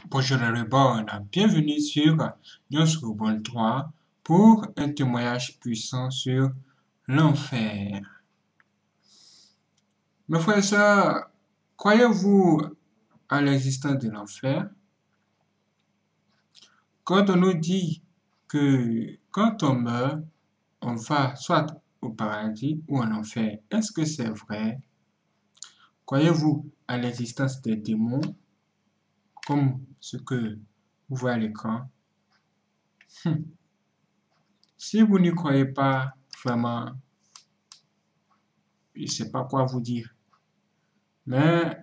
Bonjour le bon, bienvenue sur News Bon 3 pour un témoignage puissant sur l'enfer. Mes frères et sœurs, croyez-vous à l'existence de l'enfer? Quand on nous dit que quand on meurt, on va soit au paradis ou en enfer, est-ce que c'est vrai? Croyez-vous à l'existence des démons comme ce que vous voyez à l'écran? Si vous n'y croyez pas, vraiment, je ne sais pas quoi vous dire. Mais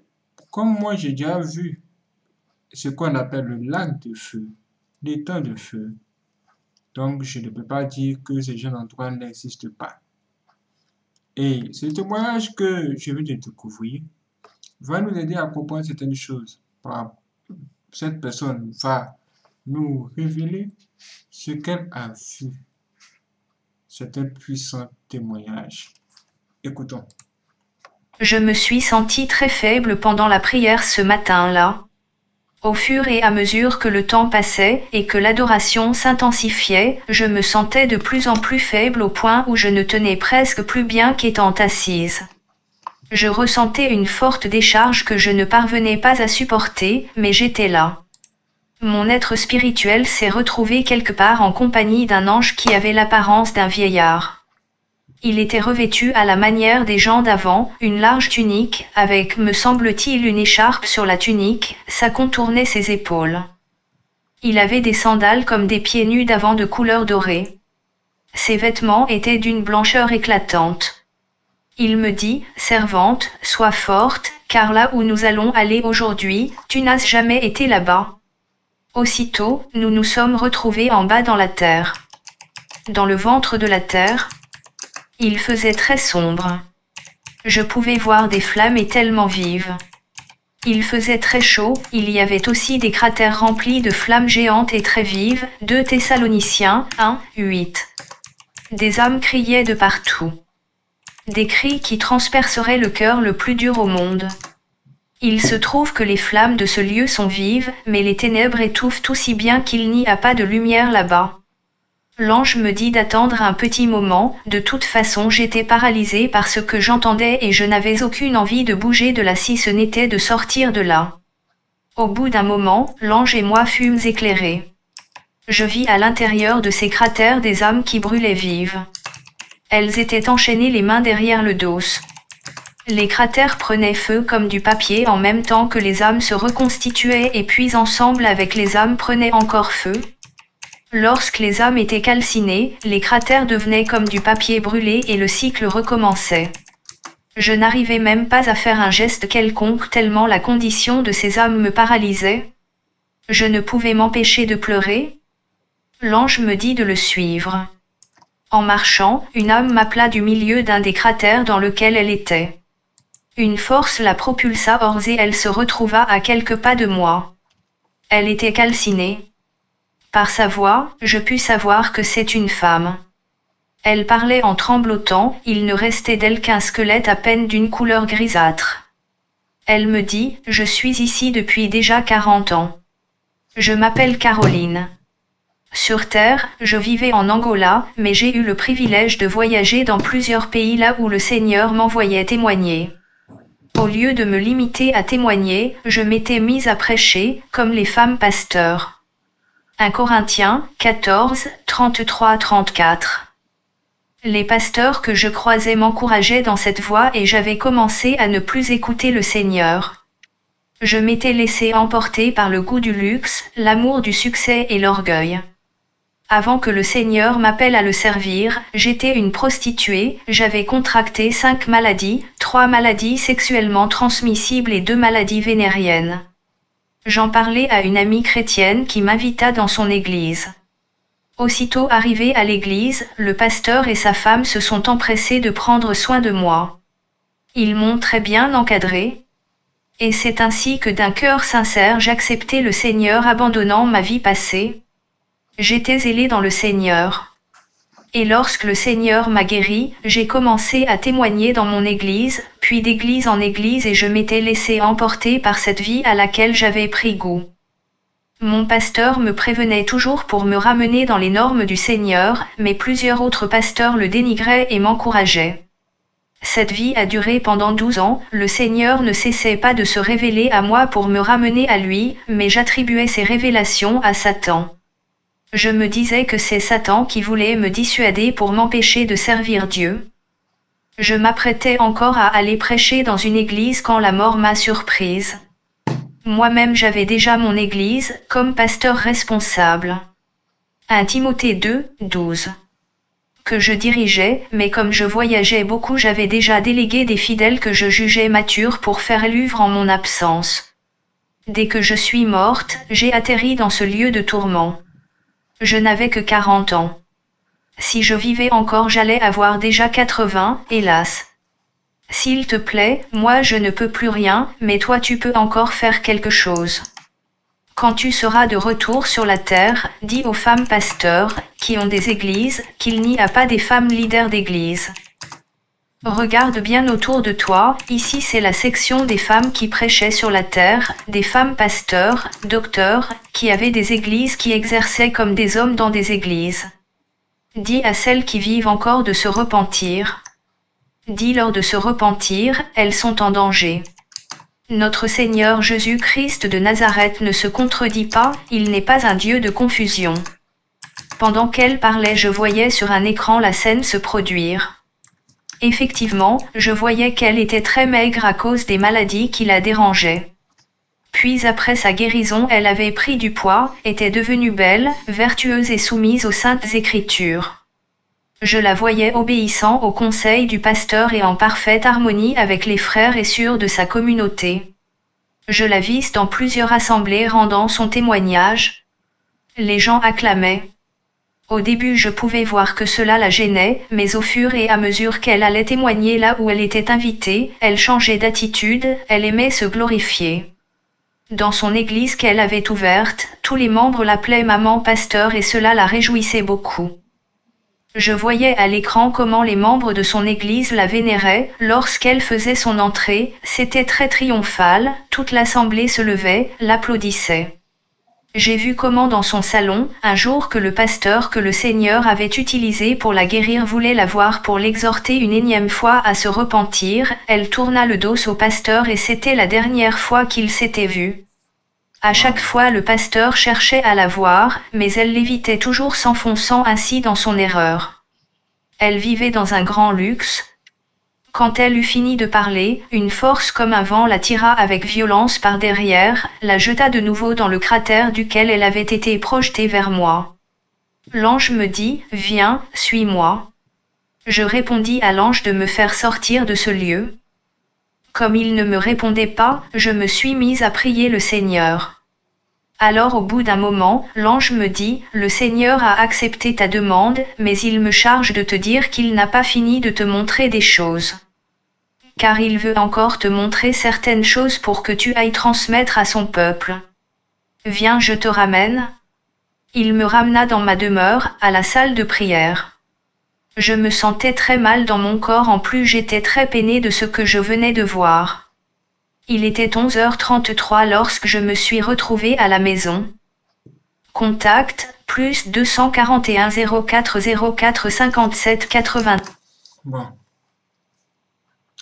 comme moi, j'ai déjà vu ce qu'on appelle le lac de feu, l'étang de feu, donc je ne peux pas dire que ce genre d'endroit n'existe pas. Et ce témoignage que je viens de découvrir va nous aider à comprendre certaines choses. Cette personne va nous révéler ce qu'elle a vu. C'est un puissant témoignage. Écoutons. Je me suis senti très faible pendant la prière ce matin-là. Au fur et à mesure que le temps passait et que l'adoration s'intensifiait, je me sentais de plus en plus faible au point où je ne tenais presque plus bien qu'étant assise. Je ressentais une forte décharge que je ne parvenais pas à supporter, mais j'étais là. Mon être spirituel s'est retrouvé quelque part en compagnie d'un ange qui avait l'apparence d'un vieillard. Il était revêtu à la manière des gens d'avant, une large tunique, avec, me semble-t-il, une écharpe sur la tunique, ça contournait ses épaules. Il avait des sandales comme des pieds nus d'avant de couleur dorée. Ses vêtements étaient d'une blancheur éclatante. Il me dit, servante, sois forte, car là où nous allons aller aujourd'hui, tu n'as jamais été là-bas. Aussitôt, nous nous sommes retrouvés en bas dans la terre. Dans le ventre de la terre, il faisait très sombre. Je pouvais voir des flammes et tellement vives. Il faisait très chaud, il y avait aussi des cratères remplis de flammes géantes et très vives, 2 Thessaloniciens 1, 8. Des âmes criaient de partout. Des cris qui transperceraient le cœur le plus dur au monde. Il se trouve que les flammes de ce lieu sont vives, mais les ténèbres étouffent aussi bien qu'il n'y a pas de lumière là-bas. L'ange me dit d'attendre un petit moment, de toute façon j'étais paralysée par ce que j'entendais et je n'avais aucune envie de bouger de là si ce n'était de sortir de là. Au bout d'un moment, l'ange et moi fûmes éclairés. Je vis à l'intérieur de ces cratères des âmes qui brûlaient vives. Elles étaient enchaînées les mains derrière le dos. Les cratères prenaient feu comme du papier en même temps que les âmes se reconstituaient et puis ensemble avec les âmes prenaient encore feu. Lorsque les âmes étaient calcinées, les cratères devenaient comme du papier brûlé et le cycle recommençait. Je n'arrivais même pas à faire un geste quelconque tellement la condition de ces âmes me paralysait. Je ne pouvais m'empêcher de pleurer. L'ange me dit de le suivre. En marchant, une âme m'appela du milieu d'un des cratères dans lequel elle était. Une force la propulsa hors et elle se retrouva à quelques pas de moi. Elle était calcinée. Par sa voix, je pus savoir que c'est une femme. Elle parlait en tremblotant, il ne restait d'elle qu'un squelette à peine d'une couleur grisâtre. Elle me dit, je suis ici depuis déjà 40 ans. Je m'appelle Caroline. Sur Terre, je vivais en Angola, mais j'ai eu le privilège de voyager dans plusieurs pays là où le Seigneur m'envoyait témoigner. Au lieu de me limiter à témoigner, je m'étais mise à prêcher, comme les femmes pasteurs. 1 Corinthiens 14, 33-34. Les pasteurs que je croisais m'encourageaient dans cette voie et j'avais commencé à ne plus écouter le Seigneur. Je m'étais laissé emporter par le goût du luxe, l'amour du succès et l'orgueil. Avant que le Seigneur m'appelle à le servir, j'étais une prostituée, j'avais contracté 5 maladies, 3 maladies sexuellement transmissibles et 2 maladies vénériennes. J'en parlais à une amie chrétienne qui m'invita dans son église. Aussitôt arrivé à l'église, le pasteur et sa femme se sont empressés de prendre soin de moi. Ils m'ont très bien encadré. Et c'est ainsi que d'un cœur sincère j'acceptai le Seigneur abandonnant ma vie passée. J'étais zélée dans le Seigneur. Et lorsque le Seigneur m'a guéri, j'ai commencé à témoigner dans mon église, puis d'église en église et je m'étais laissé emporter par cette vie à laquelle j'avais pris goût. Mon pasteur me prévenait toujours pour me ramener dans les normes du Seigneur, mais plusieurs autres pasteurs le dénigraient et m'encourageaient. Cette vie a duré pendant 12 ans, le Seigneur ne cessait pas de se révéler à moi pour me ramener à lui, mais j'attribuais ces révélations à Satan. Je me disais que c'est Satan qui voulait me dissuader pour m'empêcher de servir Dieu. Je m'apprêtais encore à aller prêcher dans une église quand la mort m'a surprise. Moi-même j'avais déjà mon église, comme pasteur responsable. 1 Timothée 2, 12. Que je dirigeais, mais comme je voyageais beaucoup j'avais déjà délégué des fidèles que je jugeais matures pour faire l'œuvre en mon absence. Dès que je suis morte, j'ai atterri dans ce lieu de tourment. Je n'avais que 40 ans. Si je vivais encore j'allais avoir déjà 80, hélas. S'il te plaît, moi je ne peux plus rien, mais toi tu peux encore faire quelque chose. Quand tu seras de retour sur la terre, dis aux femmes pasteurs, qui ont des églises, qu'il n'y a pas des femmes leaders d'église. Regarde bien autour de toi, ici c'est la section des femmes qui prêchaient sur la terre, des femmes pasteurs, docteurs, qui avaient des églises qui exerçaient comme des hommes dans des églises. Dis à celles qui vivent encore de se repentir. Dis-leur de se repentir, elles sont en danger. Notre Seigneur Jésus-Christ de Nazareth ne se contredit pas, il n'est pas un Dieu de confusion. Pendant qu'elle parlait, je voyais sur un écran la scène se produire. Effectivement, je voyais qu'elle était très maigre à cause des maladies qui la dérangeaient. Puis après sa guérison, elle avait pris du poids, était devenue belle, vertueuse et soumise aux saintes écritures. Je la voyais obéissant au conseil du pasteur et en parfaite harmonie avec les frères et sœurs de sa communauté. Je la vis dans plusieurs assemblées rendant son témoignage. Les gens acclamaient. Au début je pouvais voir que cela la gênait, mais au fur et à mesure qu'elle allait témoigner là où elle était invitée, elle changeait d'attitude, elle aimait se glorifier. Dans son église qu'elle avait ouverte, tous les membres l'appelaient maman pasteur et cela la réjouissait beaucoup. Je voyais à l'écran comment les membres de son église la vénéraient, lorsqu'elle faisait son entrée, c'était très triomphal, toute l'assemblée se levait, l'applaudissait. J'ai vu comment dans son salon, un jour que le pasteur que le Seigneur avait utilisé pour la guérir voulait la voir pour l'exhorter une énième fois à se repentir, elle tourna le dos au pasteur et c'était la dernière fois qu'ils s'étaient vus. À chaque fois le pasteur cherchait à la voir, mais elle l'évitait toujours s'enfonçant ainsi dans son erreur. Elle vivait dans un grand luxe. Quand elle eut fini de parler, une force comme un vent la tira avec violence par derrière, la jeta de nouveau dans le cratère duquel elle avait été projetée vers moi. L'ange me dit, « Viens, suis-moi. » Je répondis à l'ange de me faire sortir de ce lieu. Comme il ne me répondait pas, je me suis mise à prier le Seigneur. Alors au bout d'un moment, l'ange me dit, « Le Seigneur a accepté ta demande, mais il me charge de te dire qu'il n'a pas fini de te montrer des choses. Car il veut encore te montrer certaines choses pour que tu ailles transmettre à son peuple. Viens, je te ramène. » Il me ramena dans ma demeure, à la salle de prière. Je me sentais très mal dans mon corps, en plus j'étais très peinée de ce que je venais de voir. Il était 11h33 lorsque je me suis retrouvée à la maison. Contact, plus 241 04 04 57 80. Bon,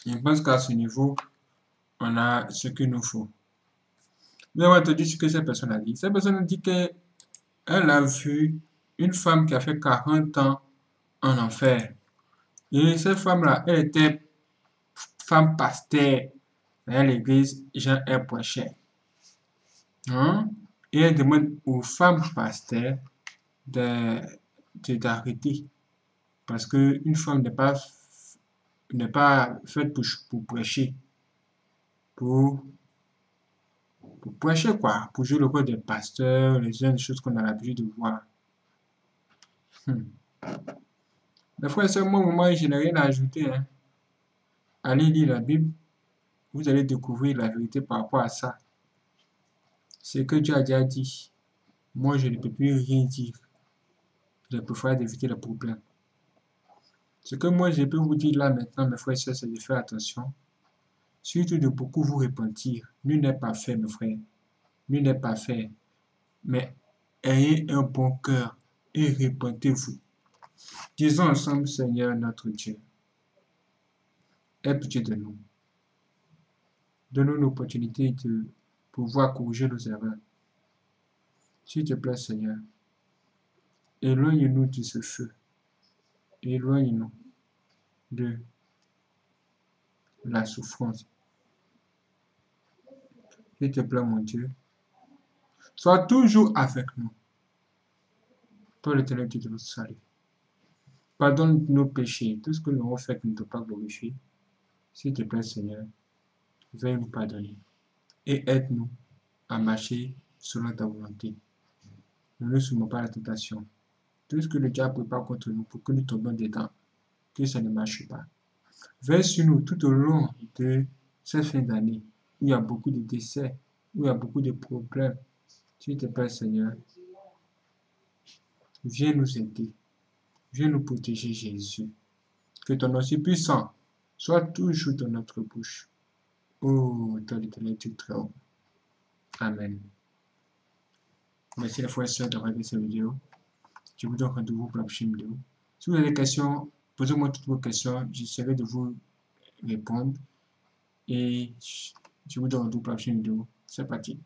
je pense qu'à ce niveau, on a ce qu'il nous faut. Mais on va te dire ce que cette personne a dit. Cette personne a dit qu'elle a vu une femme qui a fait 40 ans en enfer. Et cette femme-là, elle était femme pasteur à l'église Jean R. Poichet. Hein? Et elle demande aux femmes pasteurs d'arrêter. Parce qu'une femme n'est pas faite pour prêcher. Pour prêcher quoi. Pour jouer le rôle des pasteurs, les jeunes choses qu'on a l'habitude de voir. Des fois, c'est moi, je n'ai rien à ajouter. Hein. Allez lire la Bible. Vous allez découvrir la vérité par rapport à ça. C'est que Dieu a déjà dit. Moi, je ne peux plus rien dire. Je préfère éviter les problèmes. Ce que moi, je peux vous dire là maintenant, mes frères et sœurs, c'est de faire attention. Surtout de beaucoup vous repentir. Nul n'est pas fait, mes frères. Nul n'est pas fait. mais ayez un bon cœur et répentez-vous. Disons ensemble, Seigneur notre Dieu, aie pitié de nous. Donne-nous l'opportunité de pouvoir corriger nos erreurs. S'il te plaît, Seigneur, éloigne-nous de ce feu. Éloigne-nous de la souffrance. S'il te plaît, mon Dieu, sois toujours avec nous. Toi, l'Éternel Dieu de notre salut. Pardonne nos péchés, tout ce que nous avons fait qui ne t'a pas glorifié. S'il te plaît, Seigneur, veuille nous pardonner et aide-nous à marcher selon ta volonté. Ne nous soumets pas à la tentation. Tout ce que le diable prépare contre nous pour que nous tombions dedans, que ça ne marche pas. Veille sur nous tout au long de cette fin d'année, où il y a beaucoup de décès, où il y a beaucoup de problèmes. S'il te plaît, Seigneur, viens nous aider. Viens nous protéger, Jésus. Que ton nom si puissant soit toujours dans notre bouche. Oh, toi l'Éternel Dieu très haut. Amen. Merci les frères et sœurs d'avoir regardé cette vidéo. Je vous donne rendez-vous pour la prochaine vidéo. Si vous avez des questions, posez-moi toutes vos questions. J'essaierai de vous répondre. Et je vous donne rendez-vous pour la prochaine vidéo. C'est parti.